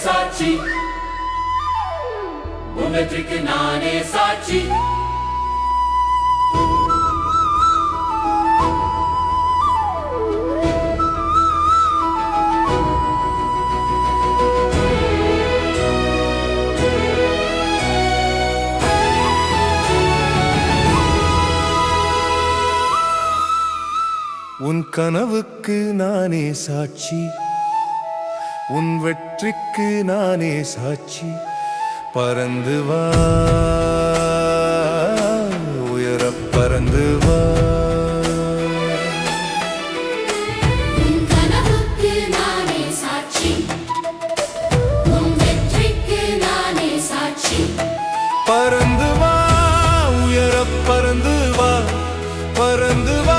சாட்சி, உன் வெற்றிக்கு நானே சாட்சி. உன் கனவுக்கு நானே சாட்சி, உன் வெற்றிக்கு நானே சாட்சி. பறந்து வா, உயரப் பறந்து வா. உன் கனவுக்கு நானே சாட்சி, உன் வெற்றிக்கு நானே சாட்சி. பறந்து வா, உயரப் பறந்து வா, பறந்து வா.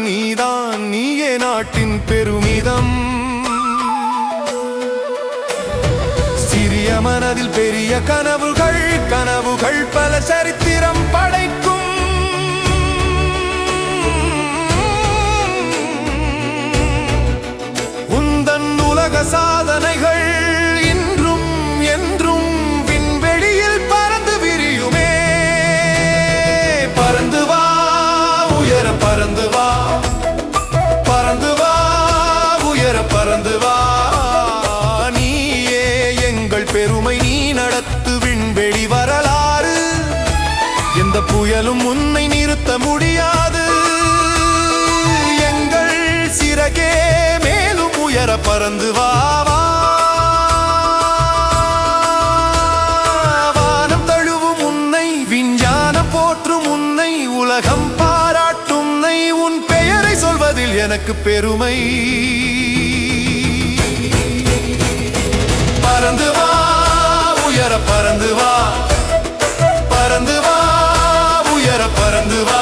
நீதான், நீயே நாட்டின் பெருமிதம். சிறிய மனதில் பெரிய கனவுகள், கனவுகள் பல சரித்திரம் படைக்கும். உந்தன் உலக சாதனைகள் இன்றும் என்றும் விண்வெளியில் பறந்து விரியுமே. பறந்து வா, உயர பறந்து வா, பறந்து வா, உயர பறந்து வா. நீயே எங்கள் பெருமை, நீ நடத்து விண்வெளி வரலாறு. எந்த புயலும் உன்னை நிறுத்த முடியாது. எங்கள் சிறகே மேலும் உயர பறந்து வா. வானம் தழுவும் உன்னை, விஞ்ஞானம் போற்றும் உன்னை, உலகம் பாராட்டும் உன் பெயரை சொல்வதில் எனக்கு பெருமை. பறந்து வா, உயர பறந்து வா, பறந்து வா, உயர பறந்து வா.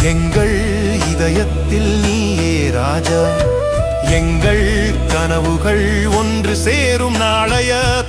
எங்கள் இதயத்தில் நீயே ராஜா. எங்கள் கனவுகள் ஒன்று சேரும் நாளைய